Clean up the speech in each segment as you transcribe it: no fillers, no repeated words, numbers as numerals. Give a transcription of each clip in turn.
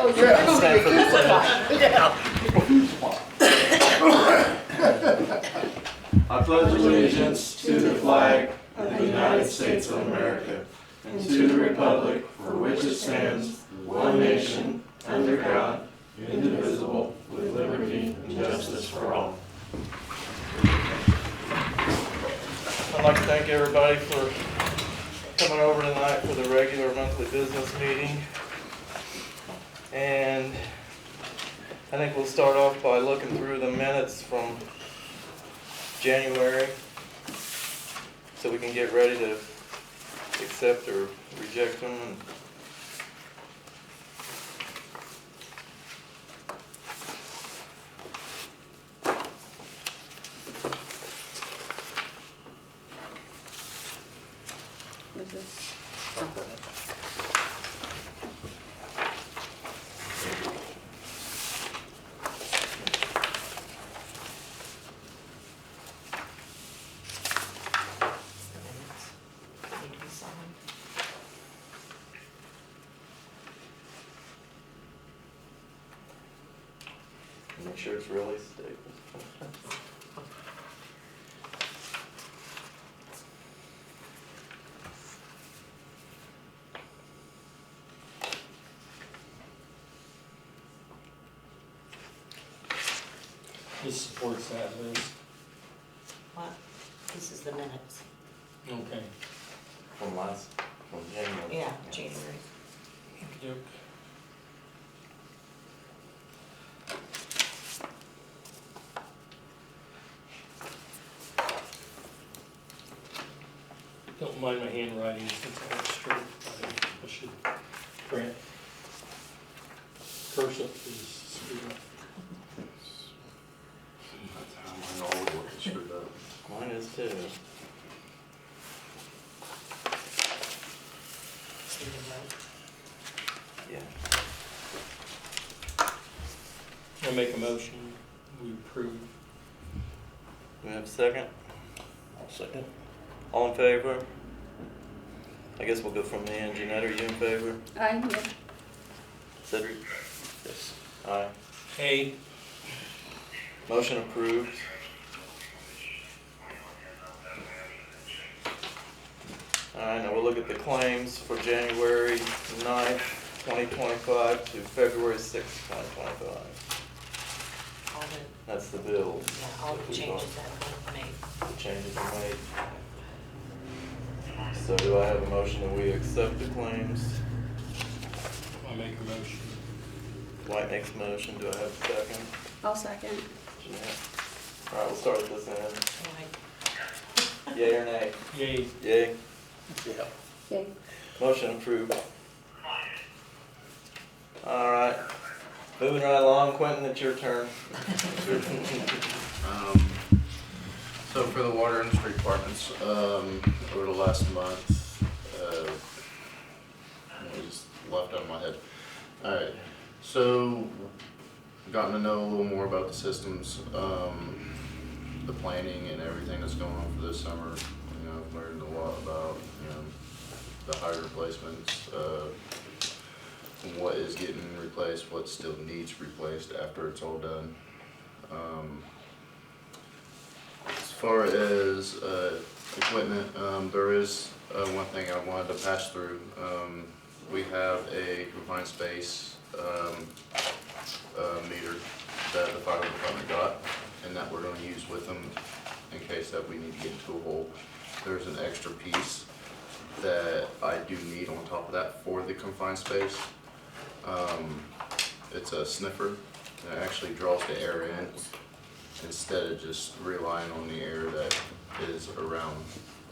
Oh, yeah. Stand for the pledge. I pledge allegiance to the flag of the United States of America and to the republic for which it stands, one nation, under God, indivisible, with liberty and justice for all. I'd like to thank everybody for coming over tonight for the regular monthly business meeting. And I think we'll start off by looking through the minutes from January so we can get ready to accept or reject them. Make sure it's really stable. This supports that list. What? This is the minutes. Okay. From January. Yeah, January. Yep. Don't mind my handwriting since I have straight. I should print. Cursive is screwed up. That's how mine always look screwed up. Mine is too. Yeah. I make a motion, we approve. Do we have a second? I'll second. All in favor? I guess we'll go from the end. Jeanette, are you in favor? Aye, yeah. Cedric? Yes. Aye. Hey. Motion approved. Alright, now we'll look at the claims for January 9th, 2025 to February 6th, 2025. All the, That's the bills. yeah, all the changes that were made. The changes are made. So do I have a motion that we accept the claims? I make a motion. White makes a motion. Do I have a second? I'll second. Jeanette. Alright, we'll start at this end. Like, Yay or nay? Yay. Yay. Yeah. Yay. Motion approved. Alright. Moving right along, Quentin, it's your turn. So for the water and street departments, over the last month, it just left out of my head. Alright, so gotten to know a little more about the systems, the planning and everything that's going on for this summer. You know, I've learned a lot about, you know, the hydrant replacements, what is getting replaced, what still needs replaced after it's all done. As far as equipment, there is one thing I wanted to pass through. We have a confined space meter that the fire department got, and that we're going to use with them in case that we need to get into a hole. There's an extra piece that I do need on top of that for the confined space. It's a sniffer, and it actually draws the air in instead of just relying on the air that is around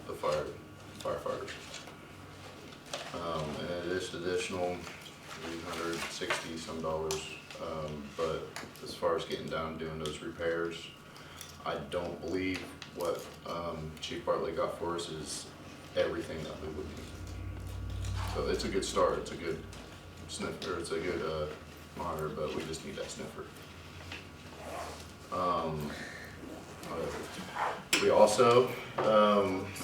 the firefighters. And it is additional $360 some, but as far as getting down and doing those repairs, I don't believe what Chief Bartley got for us is everything that we would need. So it's a good start, it's a good sniffer, it's a good monitor, but we just need that sniffer. We also,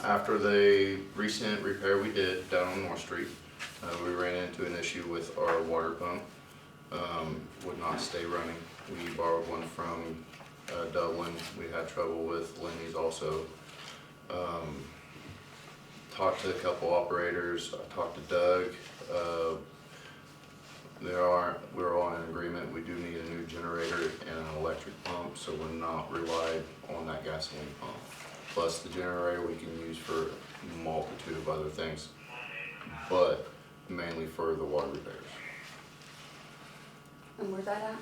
after the recent repair we did down on North Street, we ran into an issue with our water pump. would not stay running. We borrowed one from Dublin. We had trouble with Lenny's also. Talked to a couple operators. I talked to Doug. We're all in agreement. We do need a new generator and an electric pump, so we're not relied on that gasoline pump. Plus the generator we can use for a multitude of other things, but mainly for the water repairs. And where's that at?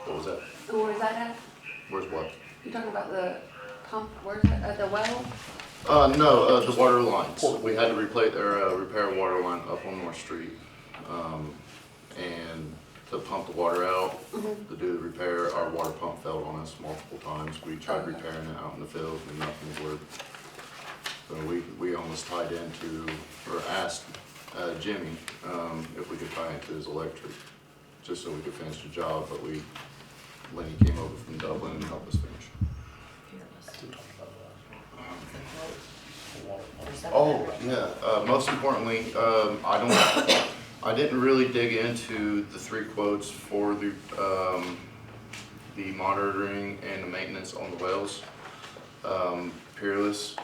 What was that? And where's that at? Where's what? You talking about the pump, where's it, at the well? No, the water lines. We had to replace or repair a water line up on North Street, and to pump the water out, to do the repair, our water pump failed on us multiple times. We tried repairing it out in the field and nothing worked. So we almost tied into, or asked Jimmy if we could tie into his electric, just so we could finish the job, but Lenny came over from Dublin and helped us finish. Oh, yeah, most importantly, I didn't really dig into the 3 quotes for the monitoring and the maintenance on the wells. Peerless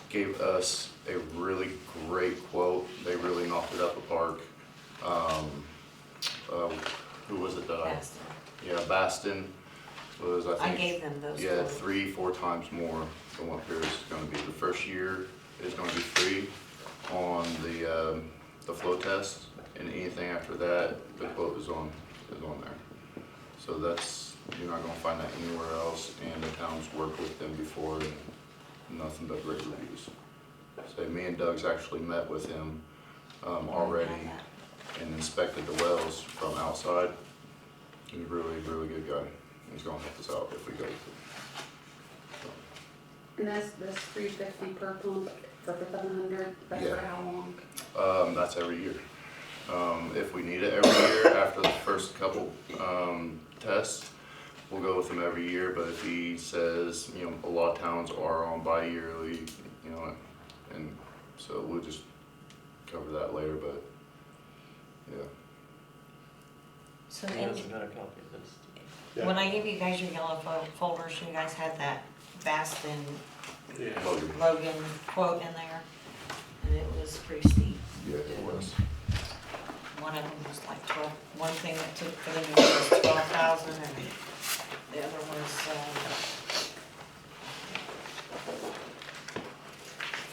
gave us a really great quote. They really knocked it up the park. Who was it that Baston. Yeah, Baston was, I think. I gave them those. Yeah, quotes. 3-4 times more than what Peerless is gonna be. The first year is gonna be free on the flow test, and anything after that, the quote is on there. So you're not gonna find that anywhere else, and the town's worked with them before, and nothing but great reviews. So me and Doug's actually met with him already and inspected the wells from outside. He's a really, really good guy. He's gonna help us out if we go with it. And that's $350 per pump for 700, that's Yeah. for how long? That's every year. If we need it every year after the first couple tests, we'll go with him every year. But if he says, a lot of towns are on bi-yearly, and so we'll just cover that later. But yeah. So He in- hasn't got a copy of this. when I gave you guys your yellow folders, you guys had that Baston Logan quote in there, and it was pretty steep. Yeah, it was. One of them was like 12, one thing that took for them was 12,000, and the other was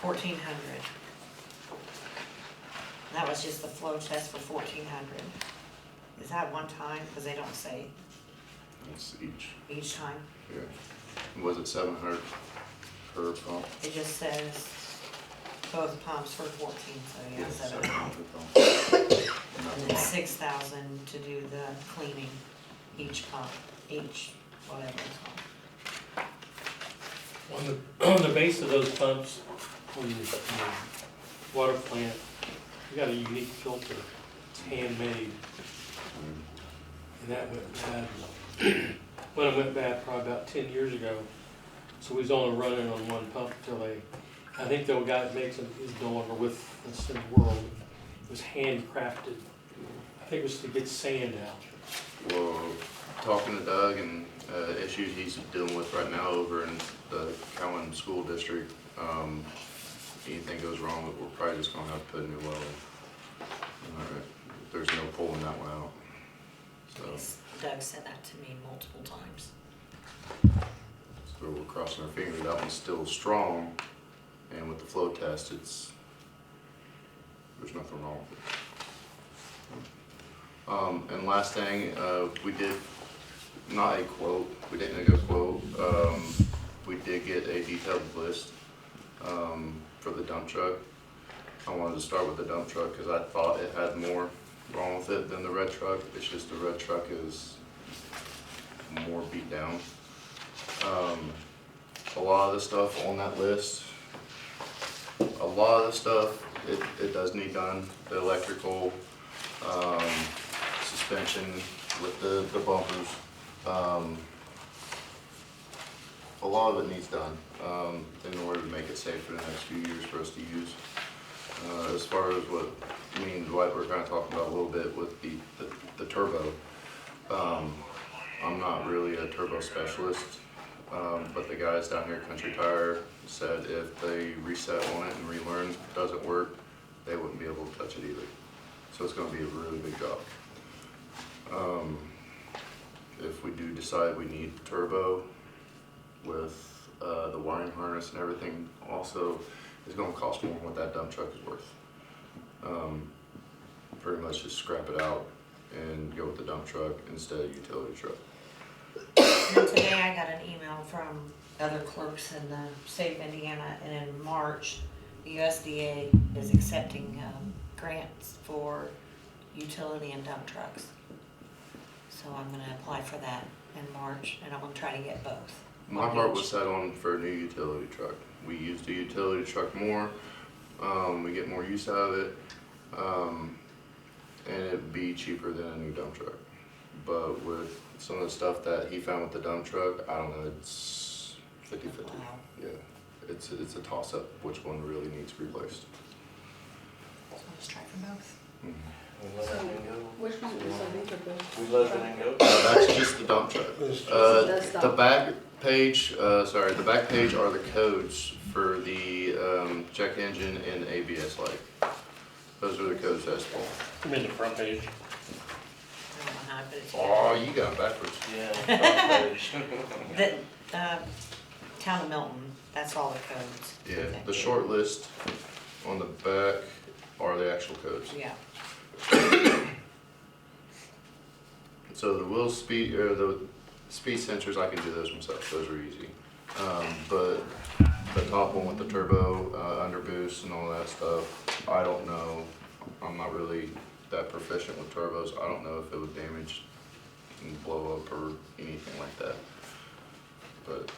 1,400. That was just the flow test for 1,400. Is that one time? Because they don't say It's each time. yeah. Was it 700 per pump? It just says both pumps for 14, so yeah, Yeah, 700. 700 per pump. And then 6,000 to do the cleaning, each pump, whatever it's called. On the base of those pumps, on the water plant, you got a unique filter. It's handmade, and that went bad. When it went bad, probably about 10 years ago. So we was only running on one pump until I think the guy that makes them is no longer with us in the world. It was handcrafted. I think it was to get sand out. Well, talking to Doug and issues he's dealing with right now over in the Cowan School District, anything goes wrong, we're probably just gonna have to put a new well in. There's no pulling that one out. So Doug said that to me multiple times. we're crossing our fingers. That one's still strong, and with the flow test, there's nothing wrong with it. And last thing, we did, not a quote, we didn't get a quote, we did get a detailed list for the dump truck. I wanted to start with the dump truck because I thought it had more wrong with it than the red truck. It's just the red truck is more beat down. A lot of the stuff on that list, it does need done. The electrical, suspension with the bumpers, a lot of it needs done in order to make it safe for the next few years for us to use. As far as what me and Dwight were kind of talking about a little bit with the turbo. I'm not really a turbo specialist, but the guys down here at Country Tire said if they reset on it and relearn doesn't work, they wouldn't be able to touch it either. So it's going to be a really big job. If we do decide we need turbo with the wiring harness and everything, also is going to cost more than what that dump truck is worth. Pretty much just scrap it out and go with the dump truck instead of utility truck. And today I got an email from other clerks in the state of Indiana, and in March, the USDA is accepting grants for utility and dump trucks. So I'm gonna apply for that in March, and I'm gonna try to get both. My heart was set on for a new utility truck. We use the utility truck more, we get more use out of it, and it'd be cheaper than a new dump truck. But with some of the stuff that he found with the dump truck, I don't know, it's 50-50. Wow. Yeah, it's a toss up which one really needs replaced. So let's try for both. We let So, it go. which one was I think of We let it go. That's just the dump truck. That's The dump. back page, the back page are the codes for the check engine and ABS light. Those are the codes that's for. I'm in the front page. I don't know how I put it Oh, together. you got it backwards. Yeah. The town of Milton, that's all the codes. Yeah, the short list on the back are the actual codes. Yeah. So the wheel speed, or the speed sensors, I can do those myself, those are easy. But the top one with the turbo, under boost and all that stuff, I don't know. I'm not really that proficient with turbos. I don't know if it would damage and blow up or anything like that. But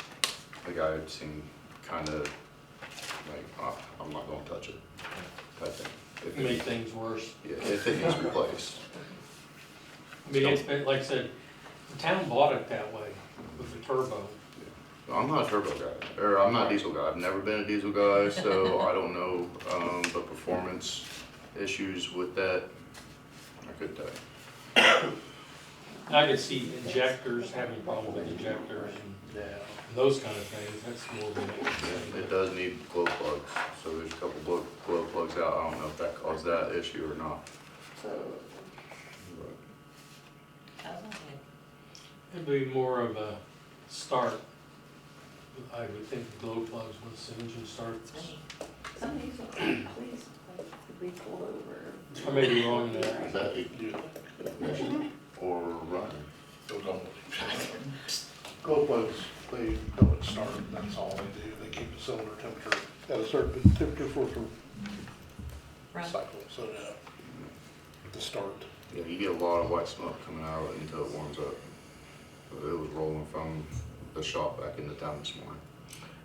the guy seemed kinda like, oh, I'm not gonna touch it, type thing. If it- Make things worse. Yeah, if it needs replaced. I mean, it's been, like I said, the town bought it that way with the turbo. I'm not a turbo guy, or I'm not a diesel guy. I've never been a diesel guy, so I don't know the performance issues with that. I couldn't tell you. I could see injectors, having problems with injectors and those kind of things, that's more than Yeah, it does need glow plugs, so there's a couple glow plugs out. I don't know if that caused that issue or not. Doesn't it? It'd be more of a start. I would think glow plugs once the engine starts. Some of these, please, like, we pull over. I may be wrong there. Is that ignition or running? Glow plugs, they don't start, that's all they do, they keep the cylinder temperature at a certain temperature for Right. cycle, so yeah, to start. Yeah, you get a lot of white smoke coming out of it until it warms up. But it was rolling from the shop back into town this morning.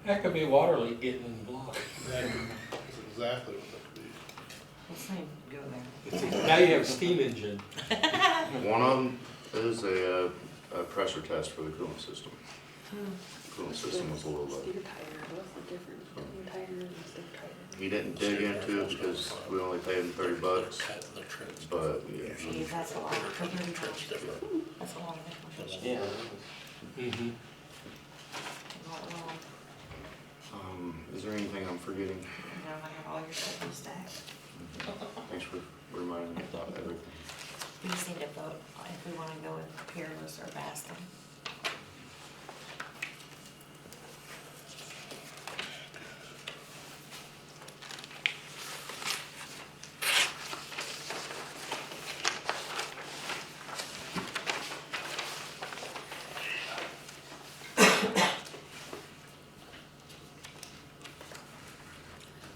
That could be a water leak getting in the block. That's exactly what that could be. Let's not even go there. Now you have a steam engine. One of them is a pressure test for the coolant system. Coolant system was a little low. Steer tire, what's the difference between tire and steer tire? He didn't dig into it because we only paid him $30, but yeah. Gee, that's a lot. That's a lot of information. Yeah. Mm-hmm. Not wrong. Is there anything I'm forgetting? No, I have all your stuff in stack. Thanks for reminding me about everything. We just need to vote if we wanna go with Peerless or Baston.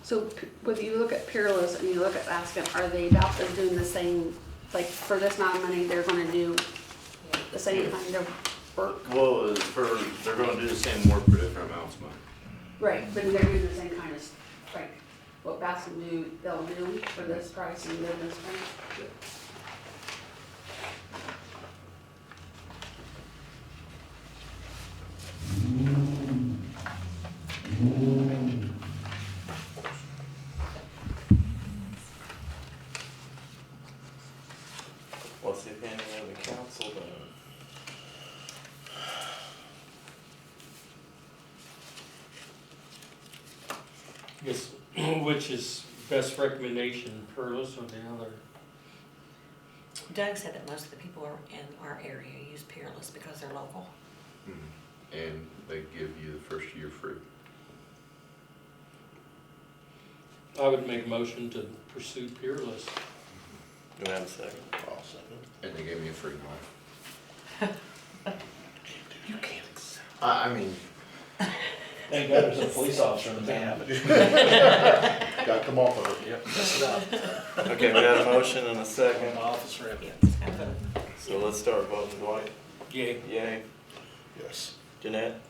So whether you look at Peerless and you look at Baskin, are they about to doing the same, like for this amount of money, they're gonna do the same kind of work? Well, they're gonna do the same work for different amounts of money. Right, but they're doing the same kind of, like, what Baskin do, they'll do for this price and then this price? What's the opinion of the council then? Guess, which is best recommendation, Peerless or the other? Doug said that most of the people in our area use Peerless because they're local. And they give you the first year free. I would make a motion to pursue Peerless. Do I have a second? I'll second. And they gave me a free month. You can't accept. I mean, Thank God there's a police officer in the town. Gotta come off of it. Yep, mess it up. Okay, we got a motion and a second, My office rep. Yeah, it's kind of a- so let's start voting. Dwight? Yay. Yay. Yes. Jeanette?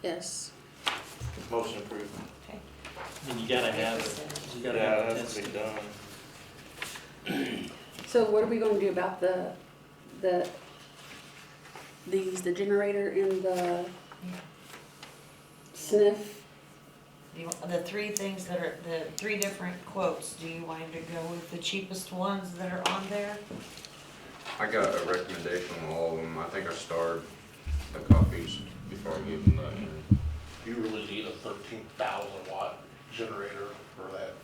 Yes. Motion approved. And you gotta have it. You gotta Yeah, have it it has to be tested. done. So what are we gonna do about the generator and the sniff? The three things that are, the three different quotes, do you want him to go with the cheapest ones that are on there? I got a recommendation on all of them. I think I starred the copies before I gave them that. You really need a 13,000 watt generator for that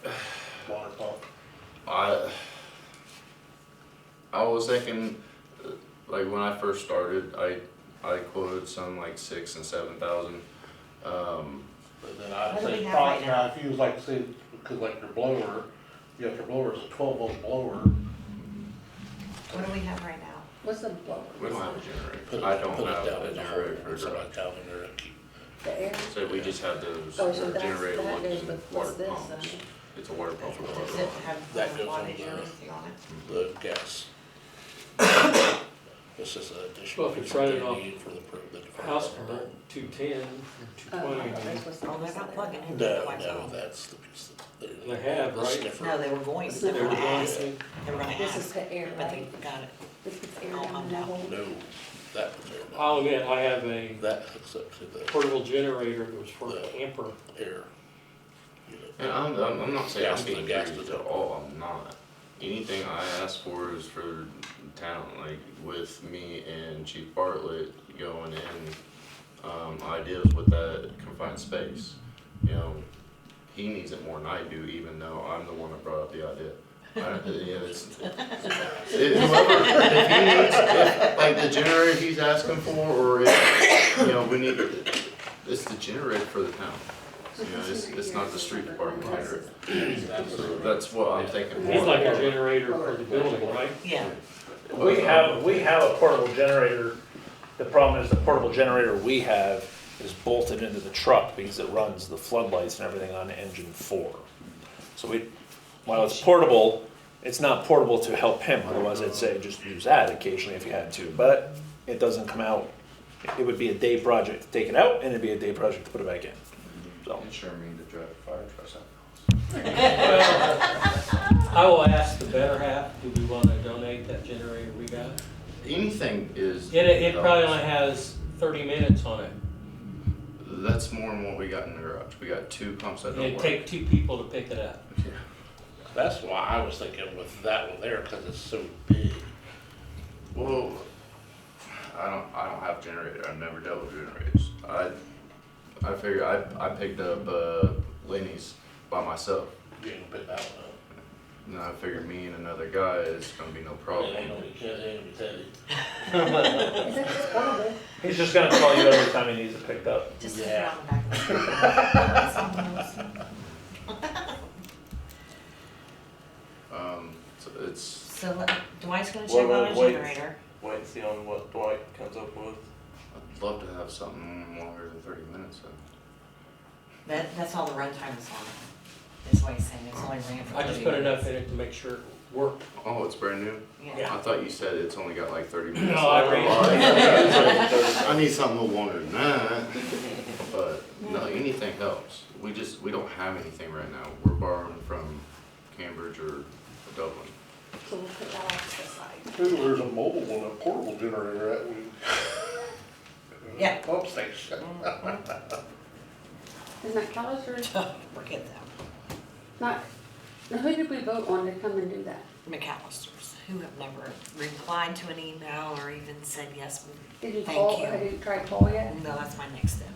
water pump. I was thinking, like when I first started, I quoted some like 6,000 and 7,000. But then What I'd do we say, have right now? now, if you was like, say, because like your blower, you got your blower is a 12-volt blower. What do we have right now? What's the blower? We don't have a generator. Put it- I don't put it have down a in the generator hole, for so garage. like down in there and keep. The air? So we just have those Oh, so that's, generator that goes looking with, water what's this? pumps. It's a water pump with a Does water it pump. have That goes on wattage or the- anything on it? The gas. This is an additional. Well, if it's running off need for the House current, 210 or Oh, 220. that's what's. Oh, they're not plugging in. No, quite no, so. that's the piece that. They have, the right? sniffer. No, they were going to, they They were were gonna going ask, to. they were gonna This is ask, the air, but they right? got it. This puts air Oh, down I'm in the down. hole. No, that was there. I'll admit, I have a That hooks up to the portable generator that was for a The- camper. air. unit. And I'm not saying Gas I'm to being gas greedy to at all, I'm not. Anything I ask for is for the town, like with me and Chief Bartlett going in, ideas with that confined space. You know, he needs it more than I do, even though I'm the one that brought up the idea. Whoever, if he needs, like the generator he's asking for, or if, you know, we need, it's the generator for the town. You know, it's not the street department generator. So that's what I'm thinking. He's like a generator for the building, right? Yeah, We have a portable generator. The problem is the portable generator we have is bolted into the truck because it runs the floodlights and everything on engine 4. So while it's portable, it's not portable to help him. Otherwise I'd say just use that occasionally if you had to, but it doesn't come out. It would be a day project to take it out and it'd be a day project to put it back in. So. I'm sure me to drive a fire truck. I will ask the better half, do we want to donate that generator we got? Anything is. It probably only has 30 minutes on it. That's more than what we got in the garage. We got 2 pumps that don't It'd work. take 2 people to pick it up. Yeah. That's why I was thinking with that one there, cause it's so big. Well, I don't have a generator. I've never dealt with generators. I figure I picked up Lenny's by myself. You can pick that one up. And I figured me and another guy, it's gonna be no problem. It ain't gonna be tell you. Is that just portable? He's just gonna call you every time he needs it picked up. just sit Yeah. around the back of the It's on those. So it's, So Dwight's gonna Wait, check on a wait. generator. Wait and see on what Dwight comes up with. I'd love to have something longer than 30 minutes. So. That's all the runtime is on it. That's why he's saying it's only ran for 30 I just put enough minutes. in it to make sure it worked. Oh, it's brand new? Yeah. I thought you said it's only got like 30 minutes. No, I ran I need something a little longer than that. But no, anything helps. We don't have anything right now. We're borrowing from Cambridge or Dublin. So we'll put that off to the side. There's a mobile one, a portable generator at we. Yeah. Pump station. Isn't that Callister? Forget that. Not, now who did we vote on to come and do that? McAllister's. who have never replied to an email or even said yes. Did you Thank call, you. have you tried to call yet? No, that's my next step.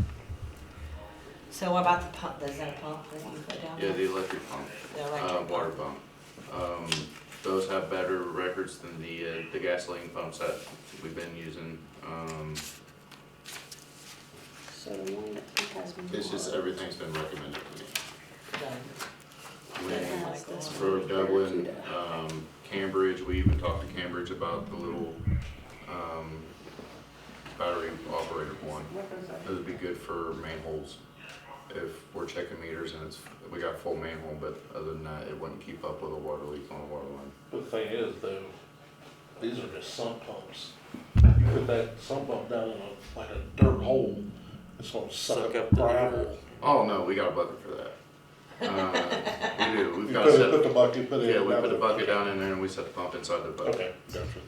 So what about the pump, is that a pump that you put down Yeah, there? the electric pump, The electric water pump. pump. Those have better records than the gasoline pumps that we've been using. So the one that has more. It's just everything's been recommended to me. Done. That has this For one, Dublin, Barracuda. Cambridge, we even talked to Cambridge about the little, battery operated one. What was that? It would be good for manholes. If we're checking meters and we got full manhole, but other than that, it wouldn't keep up with a water leak on a water line. But the thing is though, these are just sump pumps. You put that sump pump down in like a dirt hole, it's gonna suck up gravel. Oh, no, we got a bucket for that. We do, we've You got put set. the bucket, put it. Yeah, we down put the there. bucket down in there and we set the pump inside the bucket. Okay, gotcha.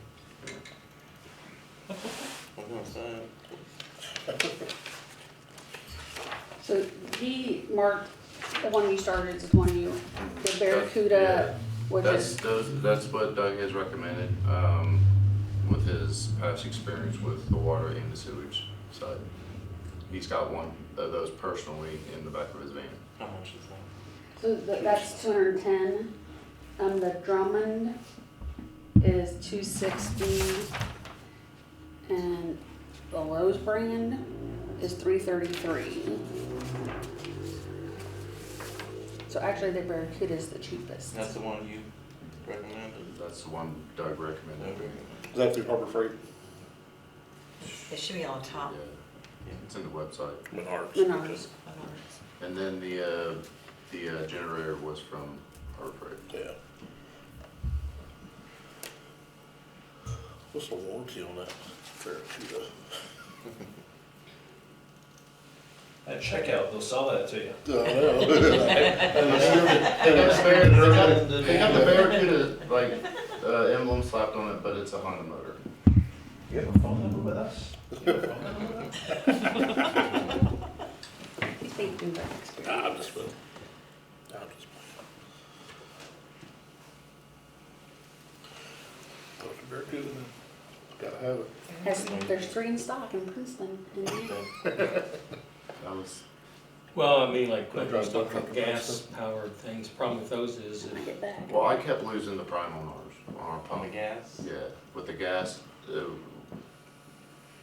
So he marked, the one you started is the one you, the Barracuda, which is, That's what Doug has recommended, with his past experience with the water and the sewage side. He's got one of those personally in the back of his van. How much is that? so that's 210. The Drummond is 260. And the Lowe's brand is 333. So actually the Barracuda is the cheapest. That's the one you recommended? That's the one Doug recommended. Is that through Harbor Freight? It should be on top. Yeah, it's in the website. Menards. Menards. And then the generator was from Harbor Freight. Yeah. What's the warranty on that Barracuda? At checkout, they'll sell that to you. I don't know. They got the Barracuda, like, emblem slapped on it, but it's a Honda motor. You have a phone number with us? You think do that I'm experience. just playing. Go to Barracuda, then. Gotta have it. There's 3 in stock in Princeton. That was, Well, I mean, like, I when drive you my look truck at to gas Princeton. powered things, problem with those is When I get back. well, I kept losing the prime on ours, on our On the pump. gas? Yeah, with the gas, they're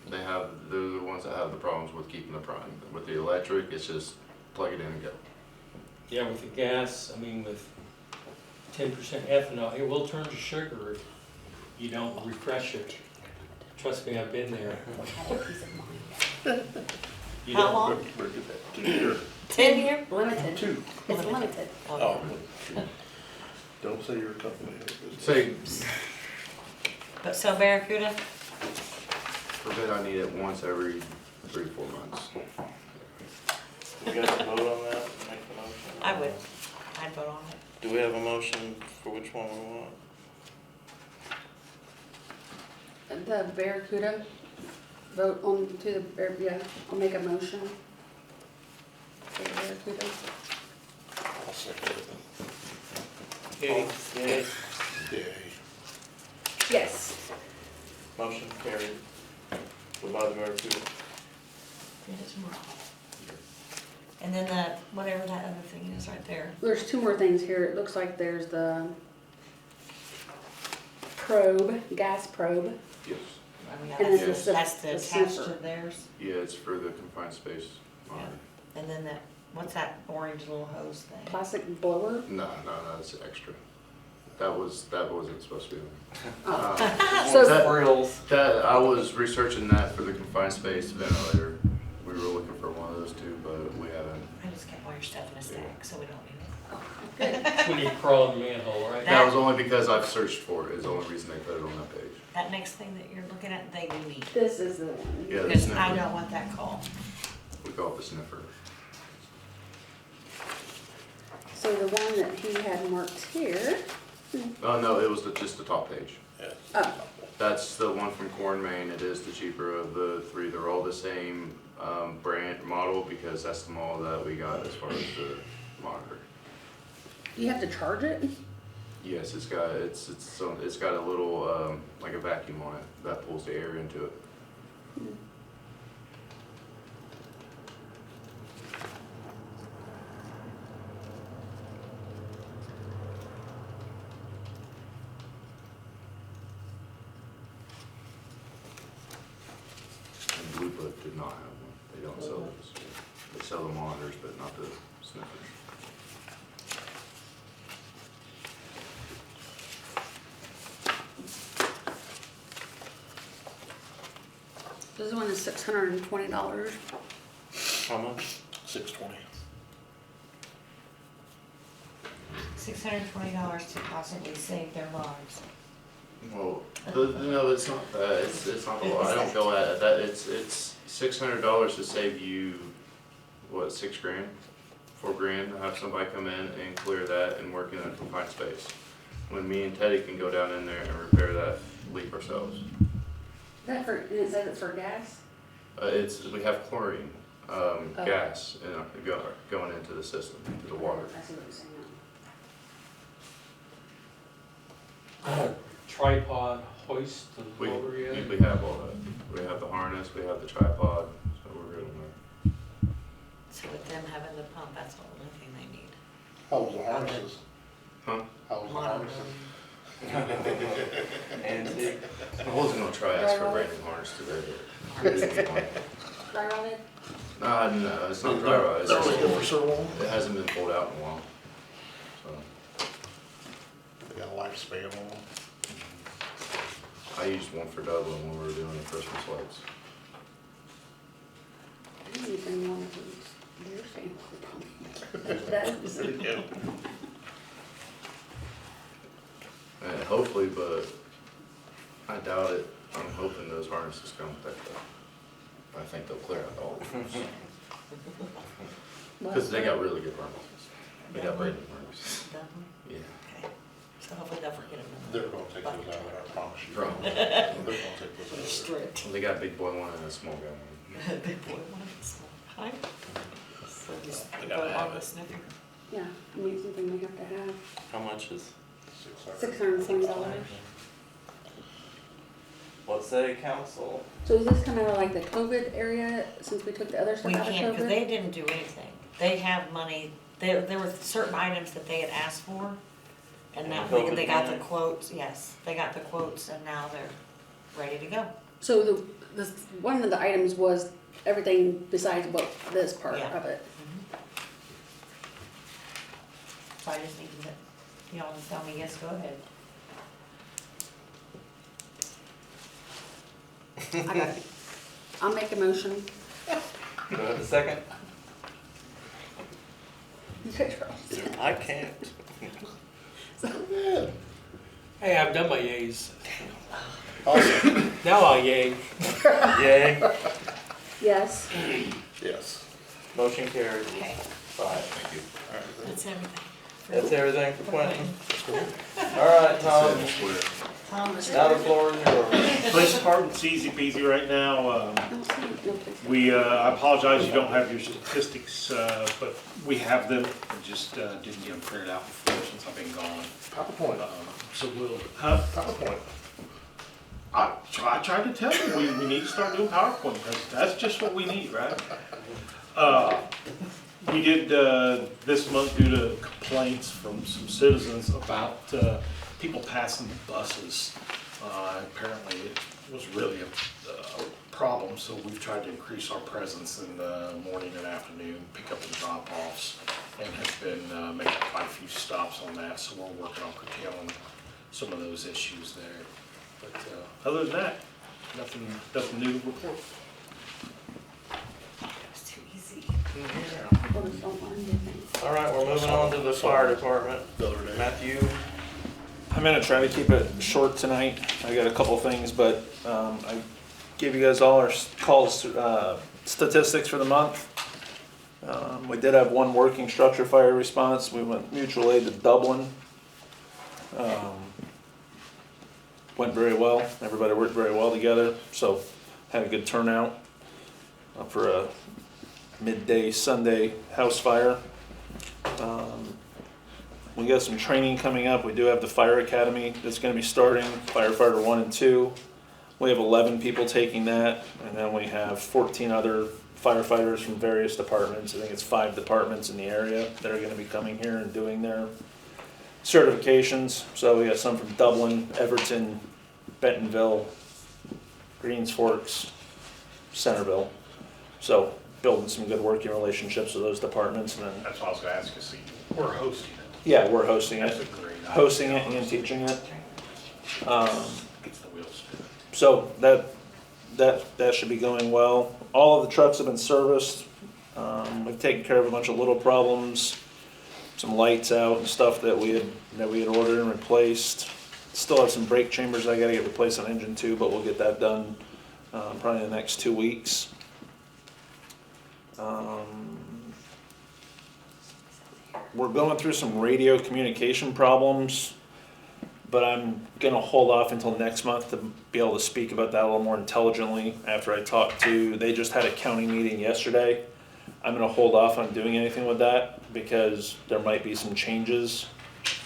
the ones that have the problems with keeping the prime. With the electric, it's just plug it in and go. yeah, with the gas, I mean, with 10% ethanol, it will turn to sugar if you don't refresh it. Trust me, I've been there. Have a peace of mind. You How don't- long? Better get that 2 year. 10 year? Limited. 2. It's limited. Oh. Don't say your company. Say, But so Barracuda, forbid I need it once every 3-4 months. You guys vote on that, make the motion? I would, I'd vote on it. Do we have a motion for which one we want? The Barracuda, vote on to the, yeah, I'll make a motion. For the Barracuda. I'll second it. Yay. Yay. Yay. Yes. Motion carried. We buy the Barracuda. Get it tomorrow. And then whatever that other thing is right there. There's 2 more things here. It looks like there's the probe, gas probe. Yes. I mean, And then that's, the that's the the attached sniffer. to theirs. Yeah, it's for the confined space monitor. And then what's that orange little hose thing? Plastic blower. No, it's extra. That wasn't supposed to be. Oh. So So, that I was researching that for the confined space ventilator. We were looking for one of those too, but we haven't. I just kept all your stuff in a stack, so we don't need it. When you crawl in the manhole, right? That was only because I've searched for it. Is the only reason they put it on that page. That next thing that you're looking at, they do need. this is the one. Yeah, the Because I sniffer. don't want that call. We call it the sniffer. So the one that he had marked here. Oh no, it was just the top page. Yeah. Oh, That's the one from Corn, Maine. It is the cheaper of the 3. They're all the same brand model because that's the model that we got as far as the monitor. you have to charge it? Yes, it's got a little like a vacuum on it that pulls the air into it. And Blue Book did not have one. They don't sell those. They sell the monitors, but not the sniffers. This one is $620. How much? $620. $620 to possibly save their lives. Well, no, it's not that. It's not the law. I don't go at that. It's $600 to save you, what, $6 grand, $4 grand to have somebody come in and clear that and work in a confined space. When me and Teddy can go down in there and repair that leak ourselves. That for, and it says it's for gas? We have chlorine, gas going into the system, into the water. I see what you're saying now. Tripod hoist and We over yet? we have all that. We have the harness, we have the tripod, so we're good on there. So with them having the pump, that's the only thing they need. How was the harnesses? Huh? How was the One of harnesses? them. Antique. I wasn't gonna try ask for a brand new harness today, but it didn't want it. Dry rotted? No, it's not dry rot. It's They're just only good for so long. it hasn't been pulled out in a while. So They got a lifespan on them. I used one for Dublin when we were doing the Christmas lights. I didn't even know it was deer stand. Yeah. And hopefully, but I doubt it. I'm hoping those harnesses come with that though. I think they'll clear out all of them. Because they got really good harnesses. They got brand new harnesses. Done? Yeah. Okay. So hopefully they'll forget them. They're gonna take those out of there, I promise you. From. They're gonna take those out of there. Strict. They got a big boy one and a small guy one. Big boy one, small. Hi. So just They go gotta have on it. the sniffer. Yeah, I mean, something they have to have. How much is? $620. What say council? So is this kind of like the COVID area, since we took the other We stuff out of can't, because COVID? they didn't do anything. They have money, there were certain items that they had asked for, and now they got the quotes, yes, they got the quotes, and now they're ready to go. So one of the items was everything besides what, this part Yeah. of it. So I just need to, y'all to tell me, yes, go ahead. I got it. I'll make a motion. Do I have a second? I can't. Hey, I've done my yays. Awesome. Now I'll yay. Yay. Yes. Yes. Motion carried. Okay, 5. Thank you. that's everything. That's everything for Quentin. All right, Tom. That's it, I swear. Tom, is Now the floor is yours. Police department's easy peasy right now. Don't see it. No, please. I apologize you don't have your statistics, but we have them. I just didn't get them printed out before since I've been gone. PowerPoint. So we'll, huh? PowerPoint. I tried to tell you, we need to start doing PowerPoint because that's just what we need, right? We did, this month due to complaints from some citizens about, people passing buses. Apparently it was really a problem, so we've tried to increase our presence in the morning and afternoon, pick up and drop offs, and have been, making quite a few stops on that, so we're working on curtailing some of those issues there. But, other than that, nothing new to report. It's too easy. Or just don't want to do things. All right, we're moving on to the fire department. The other day. Matthew. I'm gonna try to keep it short tonight. I got a couple things, but I gave you guys all our calls, statistics for the month. We did have one working structure fire response. We went mutual aid to Dublin. Went very well. Everybody worked very well together, so had a good turnout for a midday Sunday house fire. We got some training coming up. We do have the fire academy that's gonna be starting, firefighter 1 and 2. We have 11 people taking that, and then we have 14 other firefighters from various departments. I think it's 5 departments in the area that are gonna be coming here and doing their certifications. So we got some from Dublin, Everton, Bentonville, Greens Forks, Centerville. So building some good working relationships with those departments, and then, That's what I was gonna ask you, see, we're hosting it. yeah, we're hosting That's it, a great idea. hosting it and teaching it. Gets the wheels spinning. So that should be going well. All of the trucks have been serviced. We've taken care of a bunch of little problems, some lights out and stuff that we had ordered and replaced. Still have some brake chambers I gotta get replaced on engine 2, but we'll get that done probably in the next 2 weeks. We're going through some radio communication problems, but I'm gonna hold off until next month to be able to speak about that a little more intelligently after I talk to, they just had a county meeting yesterday. I'm gonna hold off on doing anything with that because there might be some changes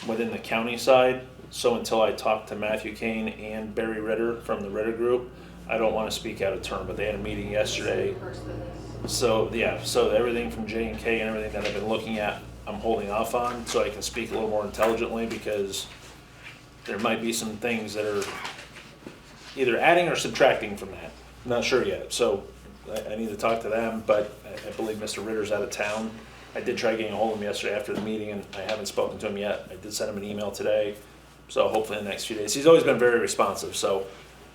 within the county side. So until I talk to Matthew Kane and Barry Ritter from the Ritter Group, I don't wanna speak out of turn, but they had a meeting yesterday. So, yeah, so everything from J&K and everything that I've been looking at, I'm holding off on, so I can speak a little more intelligently, because there might be some things that are either adding or subtracting from that. I'm not sure yet, so I need to talk to them, but I believe Mr. Ritter's out of town. I did try getting a hold of him yesterday after the meeting, and I haven't spoken to him yet. I did send him an email today, so hopefully in the next few days. He's always been very responsive, so,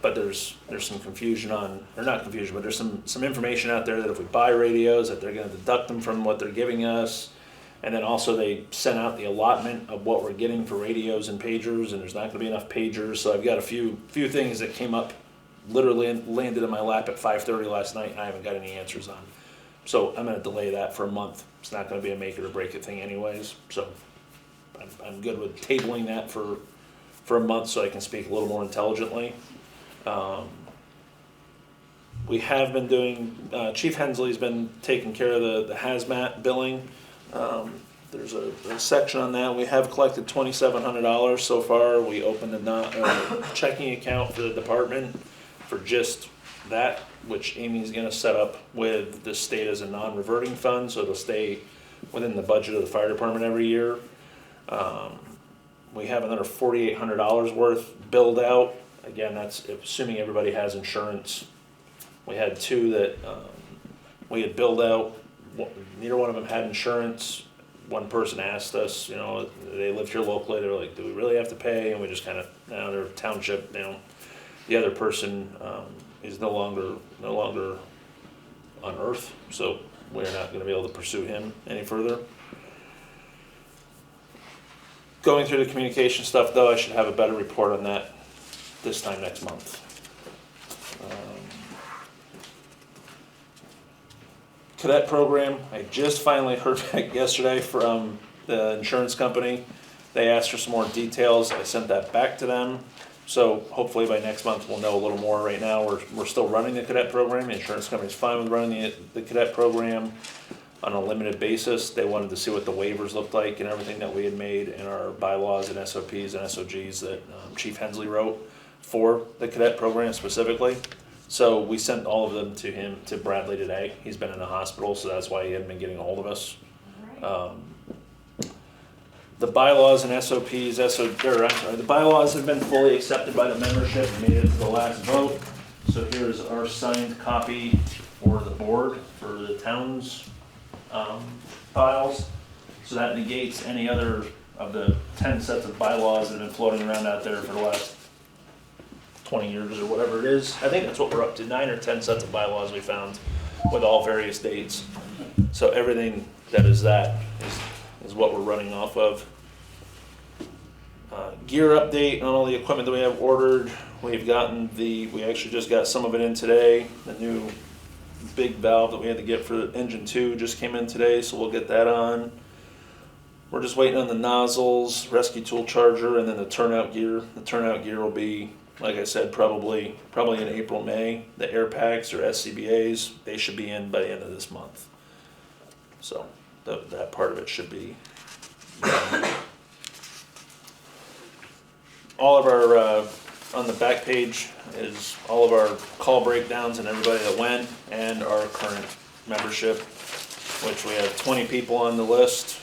but there's some confusion on, or not confusion, but there's some information out there that if we buy radios, that they're gonna deduct them from what they're giving us. And then also they sent out the allotment of what we're getting for radios and pagers, and there's not gonna be enough pagers, so I've got a few things that came up, literally landed in my lap at 5:30 last night, and I haven't got any answers on. So I'm gonna delay that for a month. It's not gonna be a make it or break it thing anyways, so I'm good with tabling that for a month so I can speak a little more intelligently. We have been doing, Chief Hensley's been taking care of the hazmat billing. There's a section on that. We have collected $2,700 so far. We opened a checking account for the department for just that, which Amy's gonna set up with the state as a non-reverting fund, so it'll stay within the budget of the fire department every year. We have another $4,800 worth billed out. Again, that's assuming everybody has insurance. We had 2 that we had billed out. Neither one of them had insurance. One person asked us, you know, they lived here locally, they were like, do we really have to pay? And we just kind of, no, they're township, you know. The other person is no longer on earth, so we're not gonna be able to pursue him any further. Going through the communication stuff though, I should have a better report on that this time next month. Cadet program, I just finally heard back yesterday from the insurance company. They asked for some more details. I sent that back to them. So hopefully by next month we'll know a little more. Right now we're still running the cadet program. The insurance company's fine with running the cadet program on a limited basis. They wanted to see what the waivers looked like and everything that we had made in our bylaws and SOPs and SOGs that Chief Hensley wrote for the cadet program specifically. So we sent all of them to Bradley today. He's been in the hospital, so that's why he hadn't been getting a hold of us. The bylaws and SOPs, the bylaws have been fully accepted by the membership and made it to the last vote. So here's our signed copy for the board for the town's files. So that negates any other of the 10 sets of bylaws that have been floating around out there for the last 20 years or whatever it is. I think that's what we're up to, 9 or 10 sets of bylaws we found with all various dates. So everything that is what we're running off of. Gear update on all the equipment that we have ordered. We actually just got some of it in today. The new big valve that we had to get for engine 2 just came in today, so we'll get that on. We're just waiting on the nozzles, rescue tool charger, and then the turnout gear. The turnout gear will be, like I said, probably in April, May. The air packs or SCBAs, they should be in by the end of this month. So that part of it should be done. all of our, on the back page is all of our call breakdowns and everybody that went, and our current membership, which we have 20 people on the list,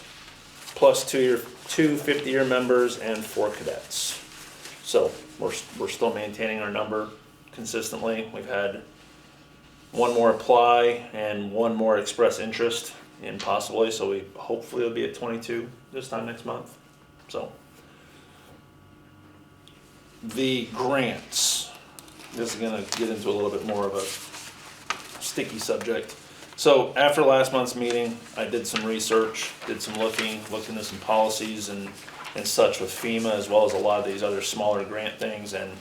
plus two 50-year members and 4 cadets. So we're still maintaining our number consistently. We've had one more apply and one more express interest in possibly, so we hopefully will be at 22 this time next month. So the grants, this is gonna get into a little bit more of a sticky subject. So after last month's meeting, I did some research, did some looking at some policies and such with FEMA, as well as a lot of these other smaller grant things, and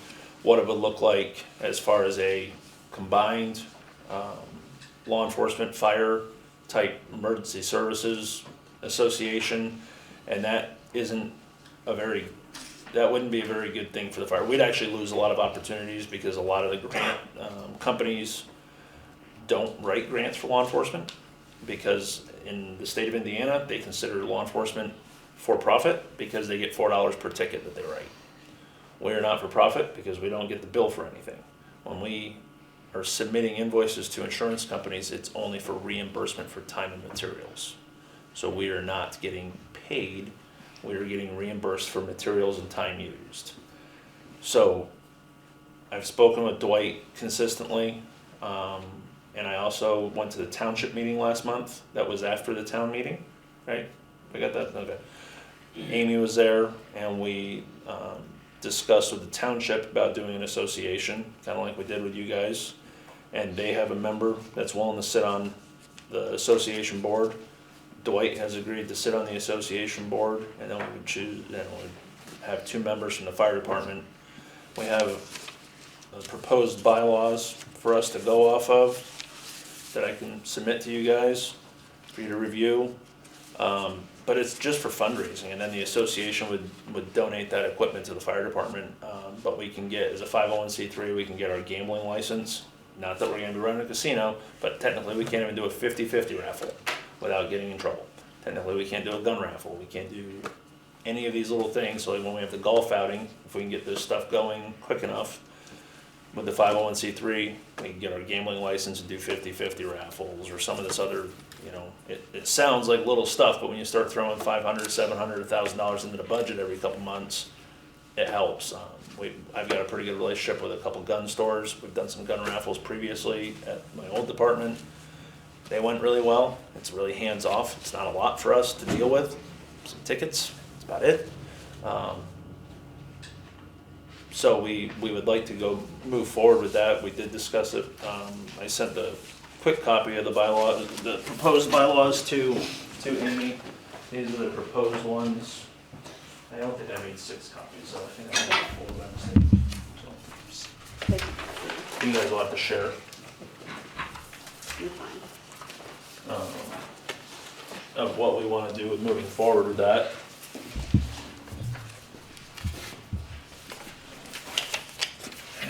what it would look like as far as a combined law enforcement, fire type emergency services association. And that wouldn't be a very good thing for the fire. We'd actually lose a lot of opportunities, because a lot of the grant companies don't write grants for law enforcement, because in the state of Indiana, they consider law enforcement for profit because they get $4 per ticket that they write. We're not for profit because we don't get the bill for anything. When we are submitting invoices to insurance companies, it's only for reimbursement for time and materials. So we are not getting paid, we are getting reimbursed for materials and time used. So I've spoken with Dwight consistently, and I also went to the township meeting last month. That was after the town meeting, right? I got that? Okay. Amy was there, and we discussed with the township about doing an association, kind of like we did with you guys. And they have a member that's willing to sit on the association board. Dwight has agreed to sit on the association board, and then we would choose, then we'd have 2 members from the fire department. We have proposed bylaws for us to go off of that I can submit to you guys for you to review. But it's just for fundraising, and then the association would donate that equipment to the fire department. But we can get, as a 501c3, we can get our gambling license. Not that we're gonna be running a casino, but technically we can't even do a 50-50 raffle without getting in trouble. Technically we can't do a gun raffle, we can't do any of these little things. So like when we have the golf outing, if we can get this stuff going quick enough with the 501c3, we can get our gambling license and do 50-50 raffles or some of this other, you know, it sounds like little stuff, but when you start throwing $500, $700, $1,000 into the budget every couple months, it helps. I've got a pretty good relationship with a couple gun stores. We've done some gun raffles previously at my old department. They went really well. It's really hands off. It's not a lot for us to deal with. Some tickets, that's about it. So we would like to move forward with that. We did discuss it. I sent the quick copy of the bylaws, the proposed bylaws to Amy. These are the proposed ones. I don't think I made 6 copies, so I think I made 4 by mistake. So you guys will have to share. You're fine. Of what we want to do with moving forward with that.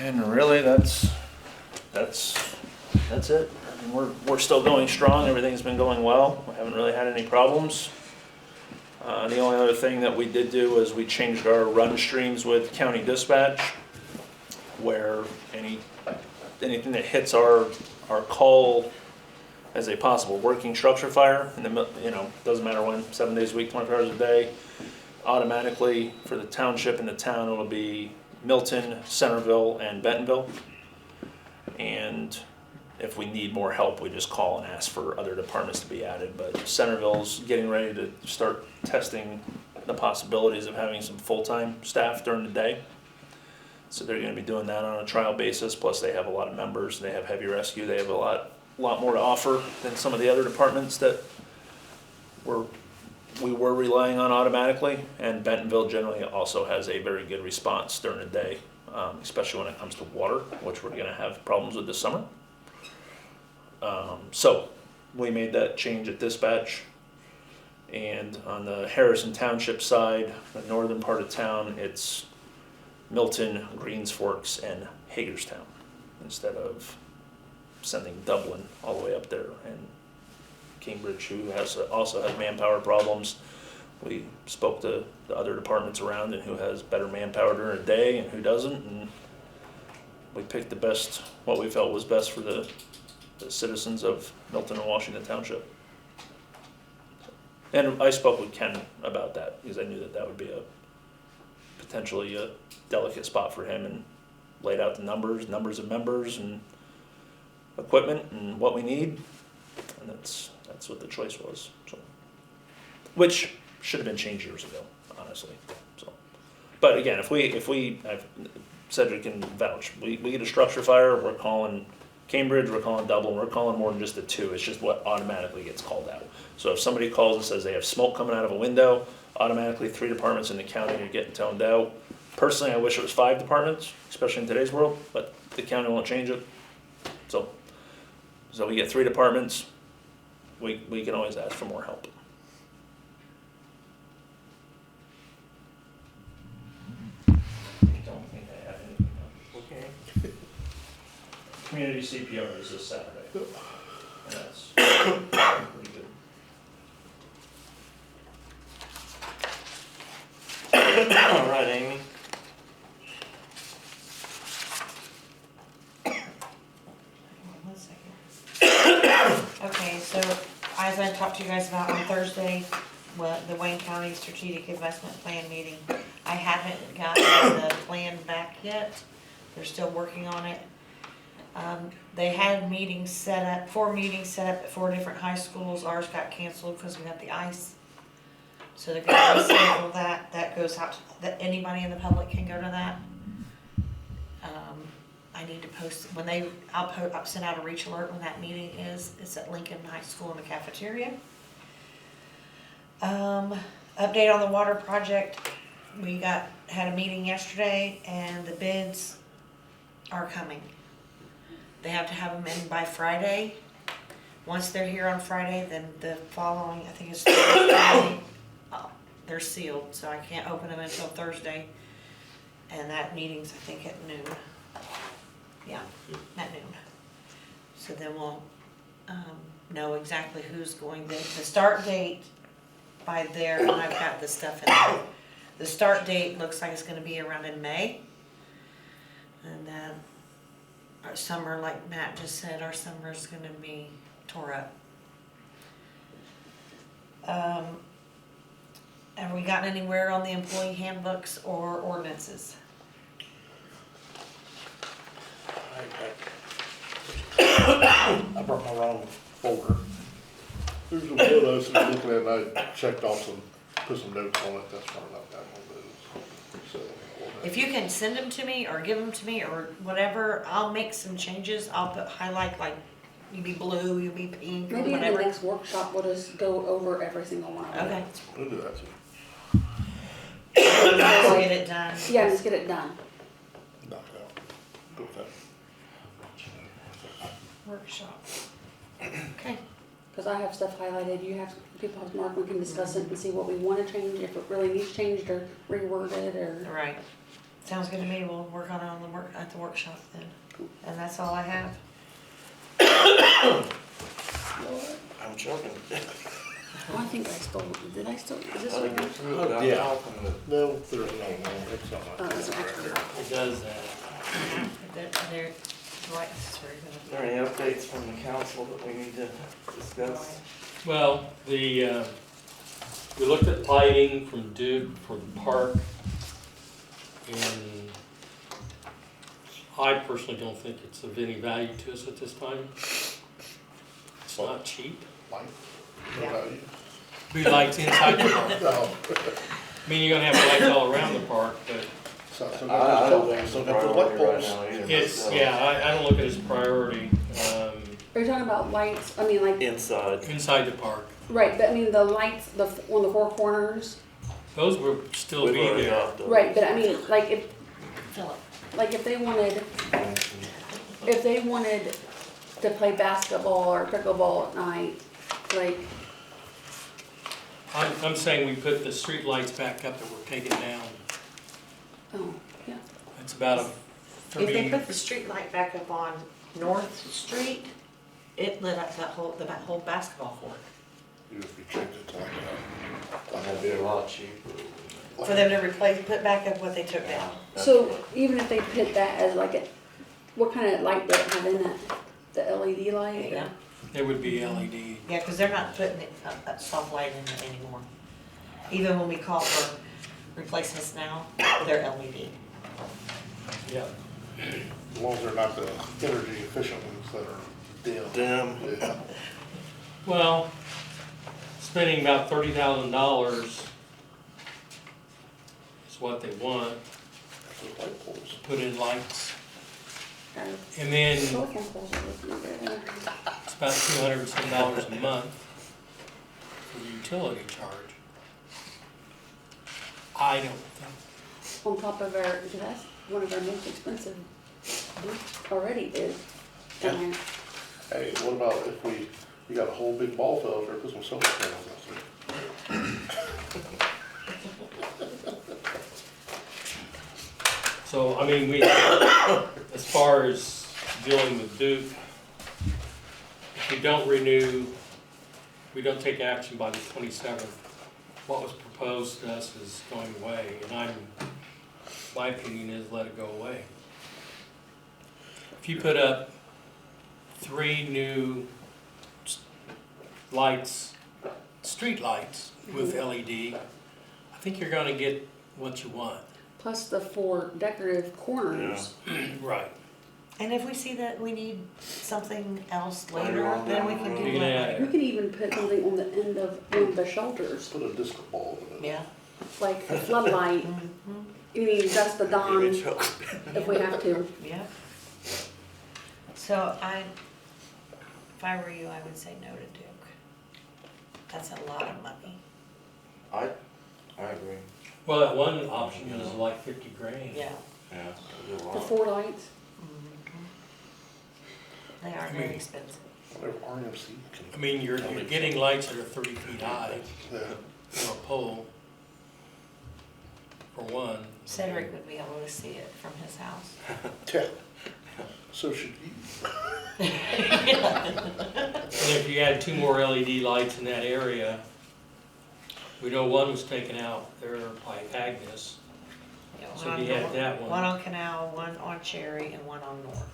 And really, that's it. I mean, we're still going strong. Everything's been going well. We haven't really had any problems. The only other thing that we did do was we changed our run streams with county dispatch, where anything that hits our call as a possible working structure fire, doesn't matter when, 7 days a week, 24 hours a day, automatically for the township and the town, it'll be Milton, Centerville, and Bentonville. And if we need more help, we just call and ask for other departments to be added. But Centerville's getting ready to start testing the possibilities of having some full-time staff during the day. So they're gonna be doing that on a trial basis, plus they have a lot of members, they have heavy rescue, they have a lot more to offer than some of the other departments that we were relying on automatically. And Bentonville generally also has a very good response during the day, especially when it comes to water, which we're gonna have problems with this summer. So we made that change at dispatch. And on the Harrison Township side, the northern part of town, it's Milton, Greens Forks, and Hagerstown, instead of sending Dublin all the way up there. And Cambridge, who also has manpower problems, we spoke to the other departments around and who has better manpower during the day and who doesn't, and we picked the best, what we felt was best for the citizens of Milton and Washington Township. And I spoke with Ken about that, because I knew that that would be a potentially a delicate spot for him, and laid out the numbers of members and equipment and what we need, and that's what the choice was, so. Which should have been changed years ago, honestly, so. But again, if we, Cedric can vouch, we get a structure fire, we're calling Cambridge, we're calling Dublin, we're calling more than just the two, it's just what automatically gets called out. So if somebody calls and says they have smoke coming out of a window, automatically 3 departments in the county are getting toned out. Personally, I wish it was 5 departments, especially in today's world, but the county won't change it. So we get 3 departments, we can always ask for more help. I don't think I have anything else. Okay. Community CPR is this Saturday. And that's pretty good. All right, Amy. One second. Okay, so as I talked to you guys about on Thursday, the Wayne County Strategic Investment Plan meeting, I haven't gotten the plan back yet. They're still working on it. They had meetings set up, 4 meetings set up at 4 different high schools. Ours got canceled because we had the ice. So they're gonna reschedule that. That goes out that anybody in the public can go to that. I need to post when I'll send out a reach alert when that meeting is. It's at Lincoln High School in the cafeteria. Update on the water project. We had a meeting yesterday, and the bids are coming. They have to have them in by Friday. Once they're here on Friday, then the following, I think it's Thursday, they're sealed, so I can't open them until Thursday. And that meeting's, I think, at noon. Yeah, at noon. So then we'll know exactly who's going to, the start date by there, and I've got the stuff in there. The start date looks like it's gonna be around in May. And then our summer, like Matt just said, our summer's gonna be tore up. Have we gotten anywhere on the employee handbooks or ordinances? I brought my wrong folder. There's a bill I was looking at, and I checked off some, put some notes on it, that's probably not that one, but it's, If you can send them to me or give them to me or whatever, I'll make some changes. I'll put highlight like you be blue, you be pink or Maybe in the whatever. next workshop, we'll just go over every single one of them. Okay, we'll do that too. let's get it done. Yeah, just get it done. Knock it out. Go with that. Workshop. Okay. Cause I have stuff highlighted, you have, people have marked, we can discuss it and see what we wanna change, if it really needs changed or reworded or. All right. Sounds good to me. We'll work on it at the workshop then. And that's all I have. I'm joking. Oh, I think I stole, did I steal, is this Oh, right? Yeah. No, there's no one, it's not Oh, like it's that. actually. It does that. They're right, this is very Is there any updates from the council that we need to discuss? Well, we looked at lighting from Duke for the park, and I personally don't think it's of any value to us at this time. It's not cheap. Light, no Yeah. value. We lights inside the park. No. I mean, you're gonna have lights all around the park, but So I don't think it's so a got the priority light right poles. now either. it's, so- yeah, I don't look at it as a priority, Are you talking about lights, I mean like, Inside. inside the park. right, but I mean the lights, on the 4 corners, Those will still We've be already there. got those. right, but I mean, like Philip. if they wanted to play basketball or pickleball at night, like, I'm saying we put the street lights back up that were taken down. oh, yeah. It's about a If they 30, put the street light back up on North Street, it lit up that whole basketball court. Even if you change it to like That'd be a lot cheaper. For them to replace, put back up what they took down. So even if they put that as like a, what kind of light does it have in it? The LED light? Yeah, There would be LED. yeah, because they're not putting a soft light in it anymore. Even when we call for replacements now, they're LED. Yeah. as long as they're not the energy efficient ones that are dim. Dim. Yeah. Well, spending about $30,000 is what they want, So light poles. put in lights. Or And then telephone poles are looking better. it's about $200 and some a month for the utility charge. I don't think, On top of our, because that's one of our most expensive booths already is down there. Hey, what about if we got a whole big ball field there, put some solar panels out there? so, I mean, we, as far as dealing with Duke, if we don't renew, we don't take action by the 27th, what was proposed to us is going away, and my opinion is let it go away. If you put up 3 new lights, street lights with LED, I think you're gonna get what you want. Plus the 4 decorative corners. Right. And if we see that we need something else Later later, on then we down can the do road. that Yeah. later. We can even put something on the end of one of the shelters, Put a disco ball in it. Yeah. like a floodlight. Mhm. You mean, that's the dawn Give it a choke. if we have to. Yeah. So if I were you, I would say no to Duke. That's a lot of money. I agree. Well, that one option is like 50 grand. Yeah. Yeah. It'd be a The lot. 4 lights. They are very expensive. Whatever RMC I can. mean, you're getting lights that are 30 feet high Yeah. for a pole, for one. Cedric would be able to see it from his house. Yeah. So should you. And if you add 2 more LED lights in that area, we know one was taken out there by Agnes. Yeah, So one if you on had that one. One on Canal, one on Cherry, and one on North.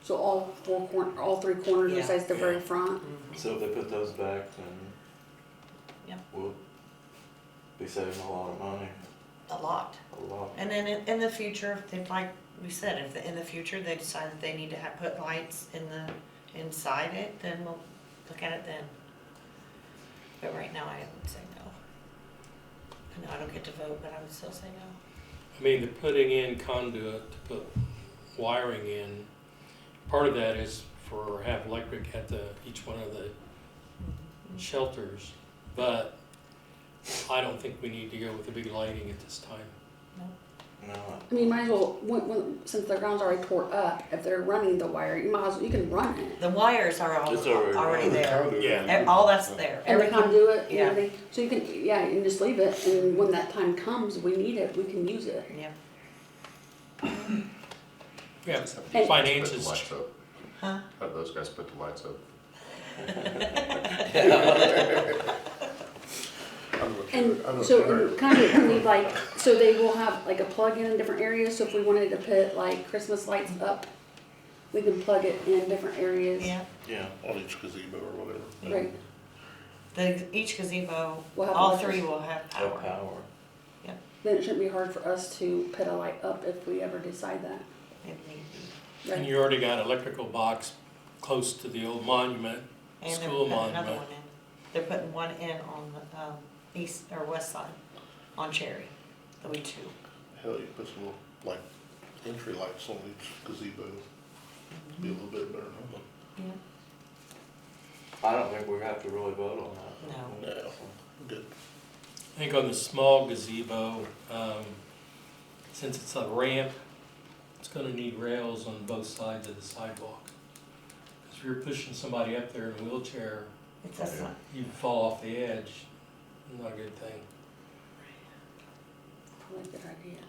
So all 3 corners Yeah. besides the very front. So if they put those back, then Yep. we'll be saving a lot of money. A lot. A lot. And then in the future, if like we said, if in the future they decide that they need to put lights inside it, then we'll look at it then. But right now, I would say no. I know I don't get to vote, but I would still say no. I mean, they're putting in conduit to put wiring in. Part of that is for have electric at each one of the shelters, but I don't think we need to go with the big lighting at this time. No. I mean, might as well, since the ground's already tore up, if they're running the wire, you might as well, you can run it. The wires are It's already already there. Yeah. All that's there. And the Everything. conduit and Yeah. everything. So you can, yeah, you can just leave it, and when that time comes, we need it, we can use it. Yeah. Yeah, Just have to put the finances. lights up. Huh? Have those guys put the lights up. And so, and conduit can leave like, so they will have like a plug-in in different areas, so if we wanted to put like Christmas lights up, we can plug it in different areas. Yeah. Yeah. On each gazebo or whatever. Right, Each gazebo, We'll have all electric. 3 will have No power. power. then it shouldn't be hard for us to put a light up if we ever decide that. if need be. And Right. you already got an electrical box close to the old monument, And they're school putting another monument. one in. They're putting one in on the east or west side, on Cherry. There'll be 2. Hell, you put some little, like, entry lights on each gazebo. Be a little bit better, huh? Yeah. I don't think we have to really vote on that. No. No. Good. I think on the small gazebo, since it's a ramp, it's gonna need rails on both sides of the sidewalk. 'Cause if you're pushing somebody up there in a wheelchair, It's just not, you fall off the edge, not a good thing. Probably a good idea.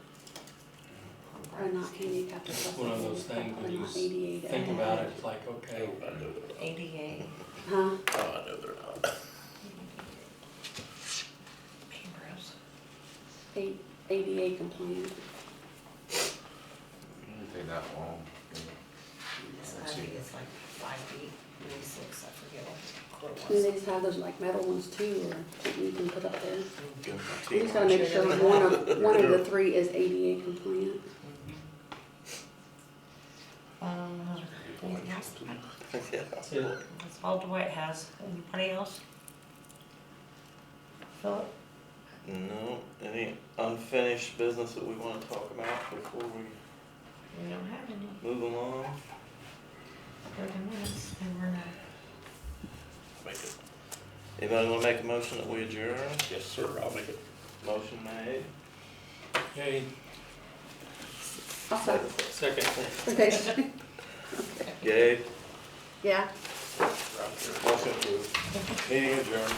Probably not handicapped. It's one of those things when Probably you not ADA. think about it, it's like, okay, I know they're not. ADA. Huh? Oh, I know they're not. ADA compliant. Didn't take that long. I think it's like 5 feet, maybe 6, I forget what it And was. they just have those like metal ones too, or something you can put up there. Give 'em a We tee. just gotta make sure one of the three is ADA compliant. Anything else? Yeah. That's all Dwight has. Anybody else? Philip? No, any unfinished business that we wanna talk about before we We don't have any. move along? 30 minutes, and we're not. Make it. Anybody wanna make a motion that we adjourn? Yes, sir, I'll make it. Motion made. Okay, Also, second. okay, Gabe? yeah. Motion approved. Meeting adjourned.